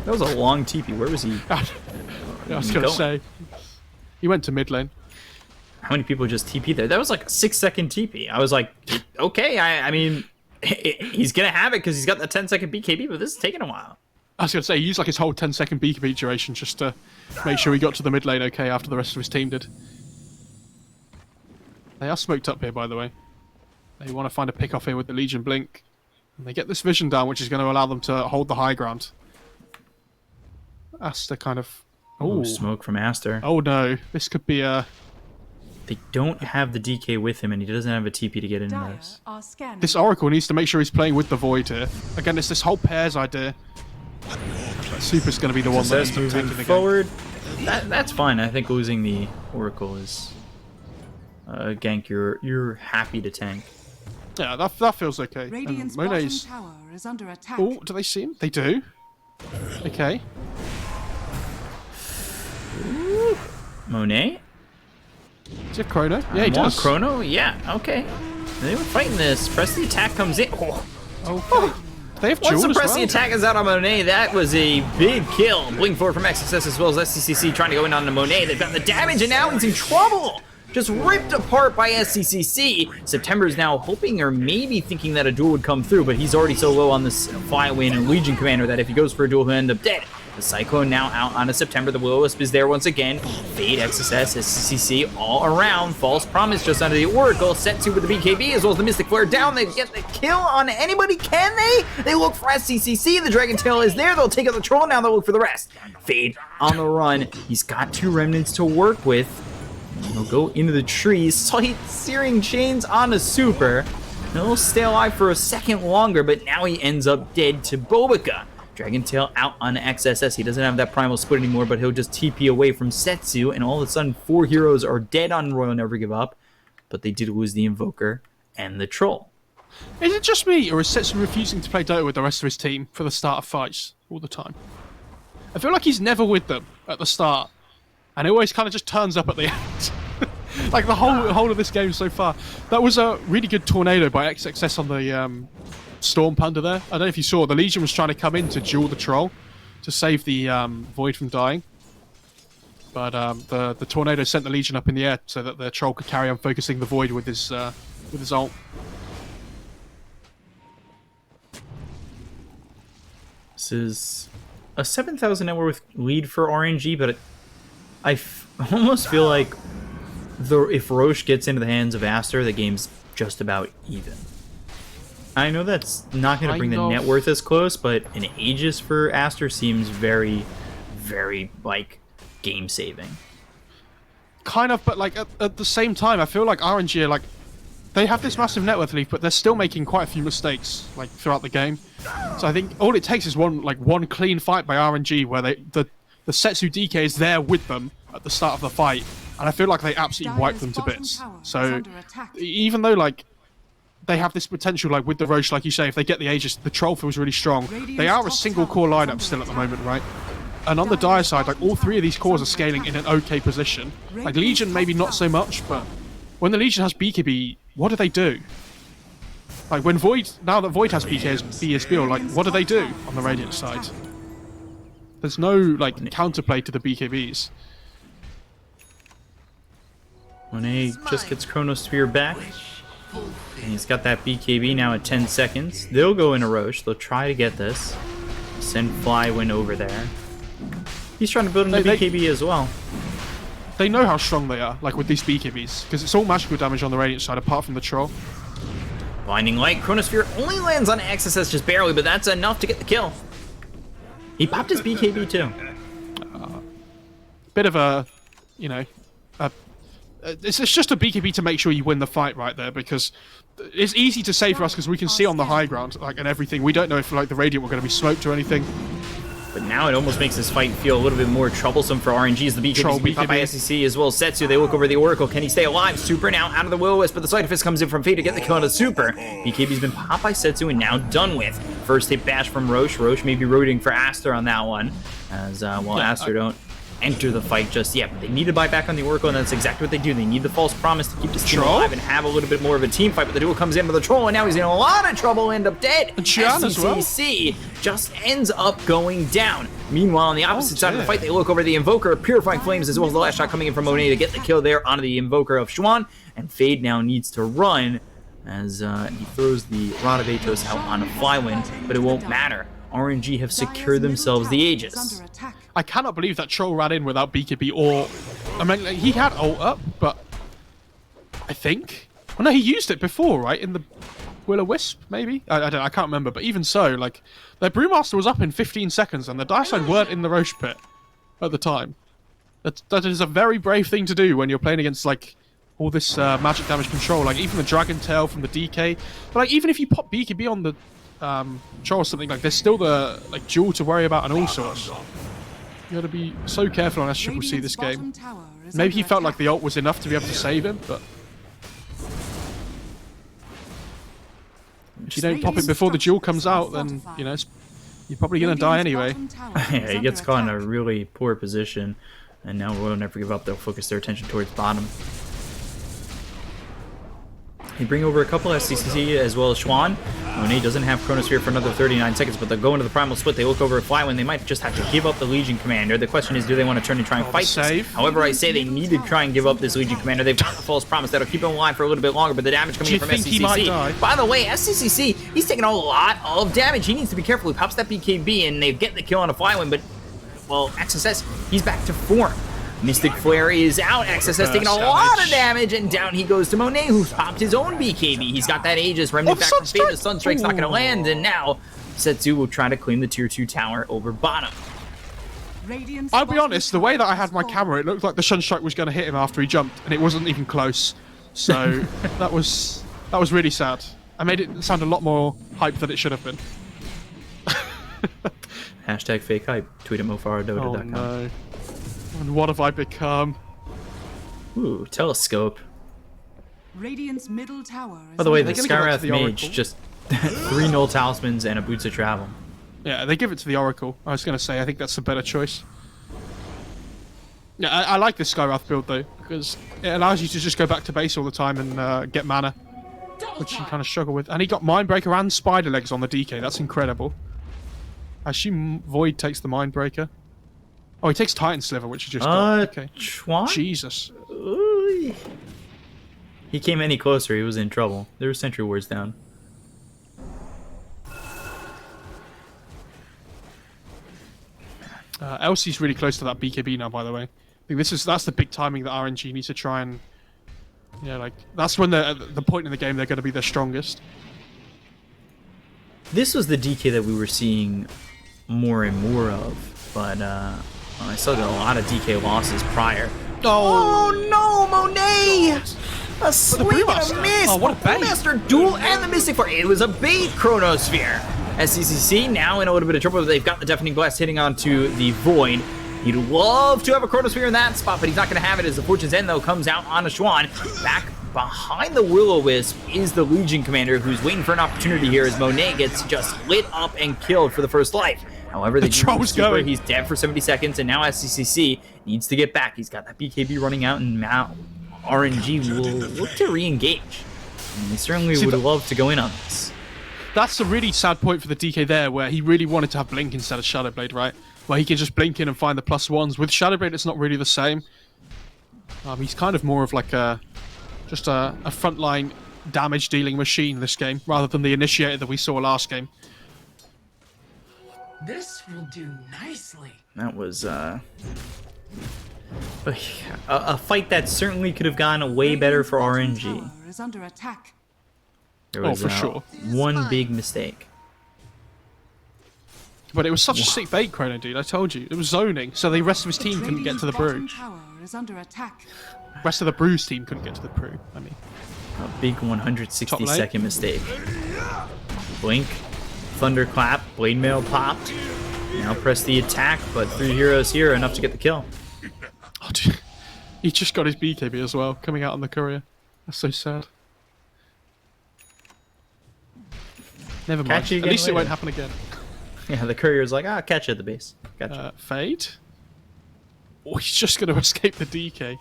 That was a long TP. Where was he? Yeah, I was going to Going. say. He went to mid lane. How many people just TP there? That was like a 6-second TP. I was like, okay, I mean, he's going to have it because he's got the 10-second BKB, but this is taking a while. I was going to say, he used like his whole 10-second BKB duration just to make sure he got to the mid lane okay after the rest of his team did. They are smoked up here, by the way. They want to find a pick off here with the Legion Blink. And they get this vision down, which is going to allow them to hold the high ground. Aster kind of... Oh, Oh, smoke from Aster. oh no. This could be a... They don't have the DK with him, and he doesn't have a TP to get into Dire this. are scanning. This Oracle needs to make sure he's playing with the Void here. Again, it's this whole pairs idea. Super's going to be the one that Says ends up moving taking the game. forward. That's fine. I think losing the Oracle is a gank you're happy to tank. Yeah, that feels okay. And Radiant's Monet's... bottom tower is under attack. Oh, do they see him? They do. Okay. Monet? Does he have Chrono? Yeah, he More does. Chrono? Yeah, okay. They were fighting this. Press the attack comes in. Oh. Okay. They have Once Jewel the as press well. the attack is out on Monet, that was a big kill. Blink forward from XSS as well as SCCC trying to go in on the Monet. They've got the damage and now he's in trouble. Just ripped apart by SCCC. September is now hoping or maybe thinking that a duel would come through, but he's already so low on this Fly Win and Legion Commander that if he goes for a duel, he'll end up dead. The Cyclone now out on a September. The Will-O-Wisp is there once again. Fade, XSS, SCCC all around. False Promise just under the Oracle. Setsu with the BKB as well as the Mystic Flare down. They get the kill on anybody, can they? They look for SCCC. The Dragon Tail is there. They'll take out the Troll. Now they'll look for the rest. Fade on the run. He's got 2 remnants to work with. He'll go into the trees. Slight Searing Chains on a Super. He'll stay alive for a second longer, but now he ends up dead to Bobica. Dragon Tail out on XSS. He doesn't have that primal split anymore, but he'll just TP away from Setsu, and all of a sudden 4 heroes are dead on Royal Never Give Up, but they did lose the Invoker and the Troll. Is it just me, or is Setsu refusing to play Dota with the rest of his team for the start of fights all the time? I feel like he's never with them at the start, and he always kind of just turns up at the end. Like the whole of this game so far. That was a really good tornado by XXS on the Storm Panda there. I don't know if you saw, the Legion was trying to come in to duel the Troll to save the Void from dying. But the tornado sent the Legion up in the air so that the Troll could carry on focusing the Void with his ult. This is a 7,000 net worth lead for RNG, but I almost feel like if Roche gets into the hands of Aster, the game's just about even. I know that's not going to bring the net worth as close, but an Aegis for Aster seems very, very, like, game-saving. Kind of, but like at the same time, I feel like RNG are like, they have this massive net worth lead, but they're still making quite a few mistakes like throughout the game. So I think all it takes is one clean fight by RNG where the Setsu DK is there with them at the start of the fight, and I feel like they absolutely wipe them to bits. So even though like they have this potential, like with the Roche, like you say, if they get the Aegis, the Troll feels really strong. They are a single core lineup still at the moment, right? And on the Dire side, like all 3 of these cores are scaling in an okay position. Like Legion, maybe not so much, but when the Legion has BKB, what do they do? Like when Void, now that Void has BSB, like what do they do on the Radiant side? There's no like counterplay to the BKBs. Monet just gets Chronosphere back. And he's got that BKB now at 10 seconds. They'll go in a Roche. They'll try to get this. Send Flywin over there. He's trying to build in the BKB as well. They know how strong they are, like with these BKBs, because it's all magical damage on the Radiant side, apart from the Troll. Blinding Light. Chronosphere only lands on XSS just barely, but that's enough to get the kill. He popped his BKB too. Bit of a, you know, it's just a BKB to make sure you win the fight right there, because it's easy to say for us because we can see on the high ground, like, and everything. We don't know if like the Radiant were going to be smoked or anything. But now it almost makes this fight feel a little bit more troublesome for RNG as the BKB is being caught by SEC as well as Setsu. They look over the Oracle. Can he stay alive? Super now out of the Will-O-Wisp, but the Sleight of Fist comes in from Fade to get the kill on the Super. BKB's been popped by Setsu and now done with. First hit bash from Roche. Roche may be rooting for Aster on that one. As, Aster don't enter the fight just yet, but they need to buy back on the Oracle, and that's exactly what they do. They need the false promise to keep this team alive and have a little bit more of a team fight, but the duel comes in with the Troll, and now he's in a lot of trouble, end up dead. And Xian as well. SCCC just ends up going down. Meanwhile, on the opposite side of the fight, they look over the Invoker of Purifying Flames, as well as the last shot coming in from Monet to get the kill there onto the Invoker of Xuan, and Fade now needs to run as he throws the Rod of Atos out on a Flywind, but it won't matter. RNG have secured themselves the Aegis. I cannot believe that Troll ran in without BKB or... I mean, like, he had ult up, but... I think... Well, no, he used it before, right? In the Will-O-Wisp, maybe? I don't know, I can't remember, but even so, like... Their Brewmaster was up in 15 seconds, and the Dice weren't in the Roche pit at the time. That is a very brave thing to do when you're playing against, like, all this magic damage control. Like, even the Dragon Tail from the DK. But, like, even if you pop BKB on the... Troll or something, like, there's still the, like, duel to worry about and all sorts. You gotta be so careful on SCCC this game. Maybe he felt like the ult was enough to be able to save him, but... If you don't pop it before the duel comes out, then, you know, you're probably gonna die anyway. Yeah, he gets caught in a really poor position, and now Royal never give up. They'll focus their attention towards bottom. They bring over a couple SCCC as well as Xuan. Monet doesn't have Chronosphere for another 39 seconds, but they'll go into the Primal Split. They look over at Flywind. They might just have to give up the Legion Commander. The question is, do they want to turn and try and fight this? However, I say they need to try and give up this Legion Commander. They've got the False Promise. That'll keep him alive for a little bit longer, but the damage coming in from SCCC. By the way, SCCC, he's taking a lot of damage. He needs to be careful. He pops that BKB, and they get the kill on a Flywind, but, well, XSS, he's back to form. Mystic Flare is out. XSS taking a lot of damage, and down he goes to Monet, who's popped his own BKB. He's got that Aegis Remnant back from Fate. The Sunstrike's not going to land, and now Setsu will try to claim the Tier 2 tower over bottom. I'll be honest, the way that I had my camera, it looked like the Sunstrike was going to hit him after he jumped, and it wasn't even close. So that was really sad. I made it sound a lot more hype than it should have been. Hashtag fake hype. Tweet at mofaradota.com. Oh no. And what have I become? Ooh, telescope. Radiant's middle tower is By the way, the They're gonna give it to Skywrath the Mage Oracle. just 3 null talismans and a Boots of Travel. Yeah, they give it to the Oracle. I was going to say, I think that's a better choice. Yeah, I like this Skywrath build though, because it allows you to just go back to base all the time and get mana, which you kind of struggle with. And he got Mindbreaker and Spider Legs on the DK. That's incredible. I assume Void takes the Mindbreaker. Oh, he takes Titan Sliver, which he just got. Okay. Chuan? Jesus. Ooh. He came any closer, he was in trouble. There were Sentry Wards down. Elsie's really close to that BKB now, by the way. I think that's the big timing that RNG needs to try and... Yeah, like, that's when the point in the game they're going to be their strongest. This was the DK that we were seeing more and more of, but I still got a lot of DK losses prior. Oh no, Monet! A swing and a miss! Oh, what a bait! Brewmaster duel and the Mystic Flare. It was a bait Chronosphere. SCCC now in a little bit of trouble. They've got the Deafening Blast hitting onto the Void. He'd love to have a Chronosphere in that spot, but he's not going to have it as the Fortune's End, though, comes out on a Xuan. Back behind the Will-O-Wisp is the Legion Commander, who's waiting for an opportunity here as Monet gets just lit up and killed for the first life. However, the Troll's going. He's dead for 70 seconds, and now SCCC needs to get back. He's got that BKB running out, and now RNG will look to re-engage. And they certainly would love to go in on this. That's a really sad point for the DK there, where he really wanted to have Blink instead of Shadowblade, right? Where he can just blink in and find the +1s. With Shadowblade, it's not really the same. He's kind of more of like just a frontline damage-dealing machine this game, rather than the Initiator that we saw last game. This will do nicely. That was a fight that certainly could have gone way better for RNG. Is under attack. There was for sure. One big mistake. But it was such a sick bait, Chrono, dude. I told you. It was zoning, so the rest of his team couldn't get to the brew. Is under attack. Rest of the brew's team couldn't get to the brew. I mean, A big 160-second mistake. Blink, Thunderclap, Blade Mail popped. Now press the attack, but 3 heroes here, enough to get the kill. Oh, dude. He just got his BKB as well, coming out on the courier. That's so sad. Never mind. Catch you At again least later. it won't happen again. Yeah, the courier's like, ah, catch you at the base. Gotcha. Fade. Oh, he's just going to escape the DK.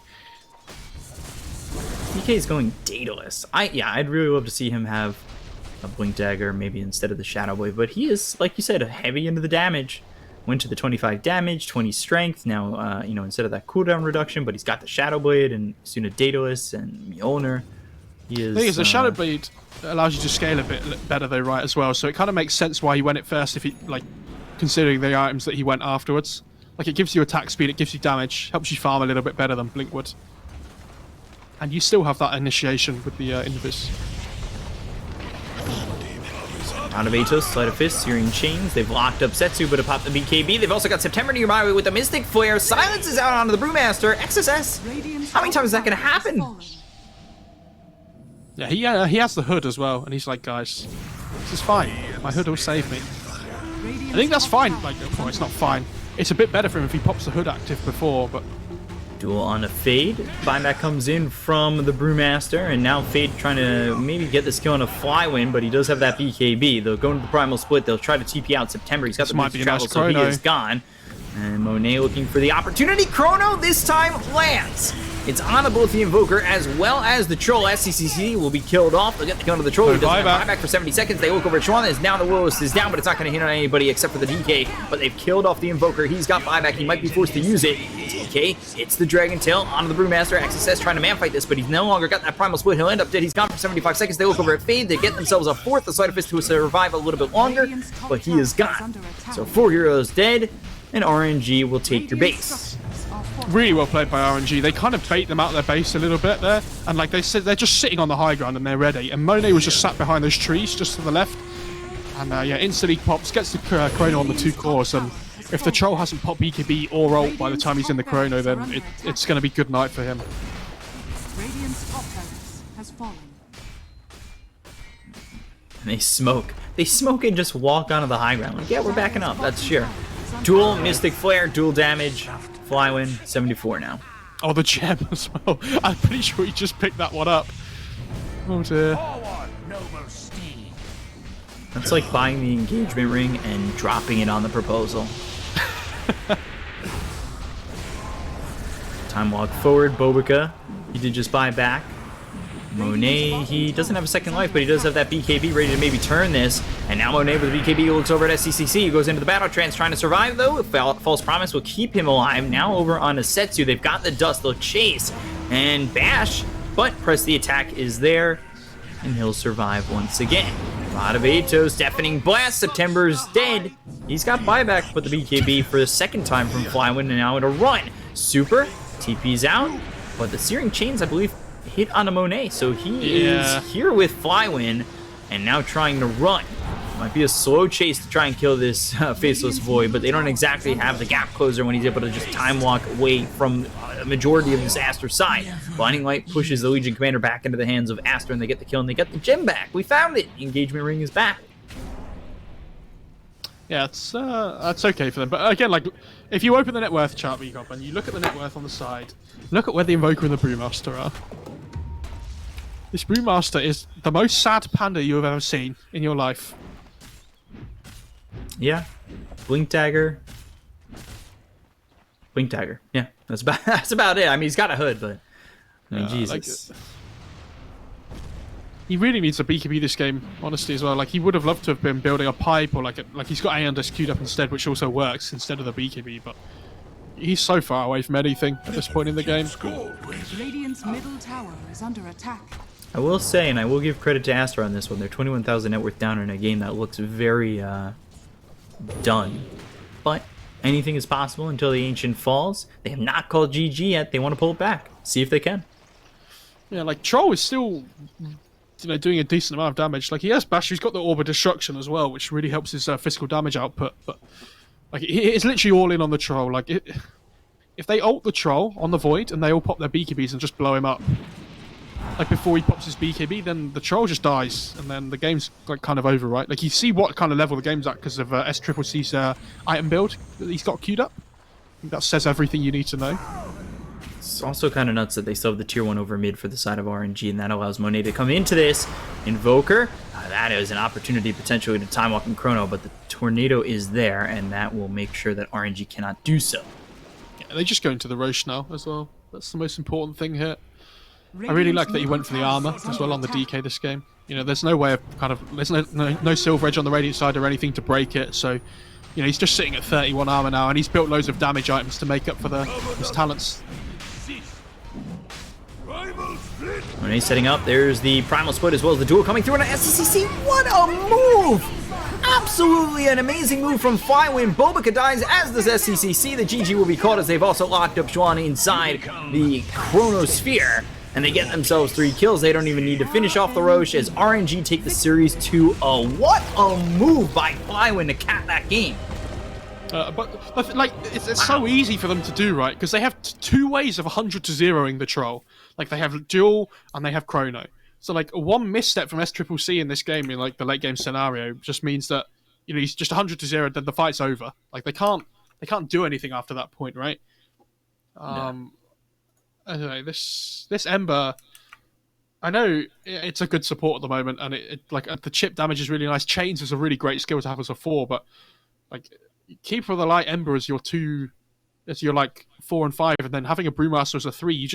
DK is going dataless. I'd really love to see him have a Blink Dagger maybe instead of the Shadow Blade, but he is, like you said, heavy into the damage. Went to the 25 damage, 20 strength. Now, instead of that cooldown reduction, but he's got the Shadow Blade and Suna Daedalus and Mjolnir. He is. The thing is, the Shadow Blade allows you to scale a bit better though, right, as well. So it kind of makes sense why he went it first, if he, like, considering the items that he went afterwards. Like, it gives you attack speed, it gives you damage, helps you farm a little bit better than Blink would. And you still have that initiation with the Invis. Out of Atos, Sleight of Fist, Searing Chains. They've locked up Setsu, but to pop the BKB. They've also got September nearby with the Mystic Flare. Silence is out onto the Brewmaster. XSS. How many times is that going to happen? Yeah, he has the hood as well, and he's like, guys, this is fine. My hood will save me. I think that's fine. Like, well, it's not fine. It's a bit better for him if he pops the hood active before, but... Duel on a Fade. Buyback comes in from the Brewmaster, and now Fade trying to maybe get this kill on a Flywin, but he does have that BKB. They'll go into the Primal Split. They'll try to TP out September. He's got the boost travel, so he is gone. And Monet looking for the opportunity. Chrono this time lands. It's on both the Invoker as well as the Troll. SCCC will be killed off. They'll get the kill to the Troll. He doesn't have buyback for 70 seconds. They look over at Schwan. As now the Willis is down, but it's not going to hit on anybody except for the DK. But they've killed off the Invoker. He's got buyback. He might be forced to use it. DK hits the Dragon Tail onto the Brewmaster. XSS trying to man-fight this, but he's no longer got that Primal Split. He'll end up dead. He's gone for 75 seconds. They look over at Fade. They get themselves a fourth. The Sleight of Fist to survive a little bit longer, but he is gone. So 4 heroes dead, and RNG will take your base. Really well played by RNG. They kind of bait them out of their base a little bit there, and like they said, they're just sitting on the high ground and they're ready. And Monet was just sat behind those trees just to the left, and instantly pops, gets the Chrono on the 2 cores. And if the Troll hasn't popped BKB or ult by the time he's in the Chrono, then it's going to be good night for him. Radiant's top barracks has fallen. And they smoke. They smoke and just walk onto the high ground. Like, yeah, we're backing up. That's sure. Dual Mystic Flare, dual damage. Flywin, 74 now. Oh, the gem as well. I'm pretty sure he just picked that one up. Oh dear. That's like buying the engagement ring and dropping it on the proposal. Time walk forward, Bobica. He did just buy back. Monet, he doesn't have a second life, but he does have that BKB ready to maybe turn this. And now Monet with the BKB looks over at SCCC. He goes into the battle trance trying to survive, though. False Promise will keep him alive. Now over on Asetsu, they've got the dust. They'll chase and bash, but press the attack is there, and he'll survive once again. A lot of Atos, deafening blast. September's dead. He's got buyback, but the BKB for the second time from Flywin, and now it'll run. Super, TP's out, but the Searing Chains, I believe, hit on a Monet, so he is here with Flywin and now trying to run. Might be a slow chase to try and kill this Faceless Void, but they don't exactly have the gap closer when he's able to just time walk away from a majority of this Aster side. Blinding Light pushes the Legion Commander back into the hands of Aster, and they get the kill and they get the gem back. We found it. The engagement ring is back. Yeah, that's okay for them. But again, like, if you open the net worth chart, Recop, and you look at the net worth on the side, look at where the Invoker and the Brewmaster are. This Brewmaster is the most sad panda you have ever seen in your life. Yeah. Blink Dagger. Blink Dagger. Yeah, that's about it. I mean, he's got a hood, but I mean, Jesus. He really needs a BKB this game, honestly, as well. Like, he would have loved to have been building a pipe, or like he's got Aeon queued up instead, which also works instead of the BKB, but he's so far away from anything at this point in the game. Radiant's middle tower is under attack. I will say, and I will give credit to Aster on this one, they're 21,000 net worth down in a game that looks very done. But anything is possible until the Ancient falls. They have not called GG yet. They want to pull it back. See if they can. Yeah, like, Troll is still, doing a decent amount of damage. Like, he has Bash, he's got the Orb of Destruction as well, which really helps his physical damage output. But, like, it's literally all in on the Troll. Like, if they ult the Troll on the Void and they all pop their BKBs and just blow him up, like before he pops his BKB, then the troll just dies, and then the game's like kind of over, right? Like you see what kind of level the game's at because of SCCC's item build that he's got queued up. I think that says everything you need to know. It's also kind of nuts that they still have the tier 1 over mid for the side of RNG, and that allows Monet to come into this. Invoker, that is an opportunity potentially to time walk in Chrono, but the Tornado is there, and that will make sure that RNG cannot do so. Yeah, they just go into the Roche now as well. That's the most important thing here. I really like that he went for the armor as well on the DK this game. You know, there's no way of kind of... There's no Silver Edge on the Radiant side or anything to break it, so... You know, he's just sitting at 31 armor now, and he's built loads of damage items to make up for his talents. When he's setting up, there's the Primal Split as well as the duel coming through on SCCC. What a move! Absolutely an amazing move from Flywin. Bobica dies, as does SCCC. The GG will be caught as they've also locked up Juan inside the Chronosphere. And they get themselves 3 kills. They don't even need to finish off the Roche as RNG take the series 2-0. What a move by Flywin to cap that game. But like, it's so easy for them to do, right? Because they have 2 ways of 100 to 0ing the troll. Like, they have duel and they have chrono. So, like, one misstep from SCCC in this game, in like the late game scenario, just means that, you know, he's just 100 to 0, then the fight's over. Like, they can't do anything after that point, right? Anyway, this Ember, I know it's a good support at the moment, and it like the chip damage is really nice. Chains is a really great skill to have as a 4, but like Keeper of the Light Ember as your 2, as your like 4 and 5, and then having a Brewmaster as a 3, you just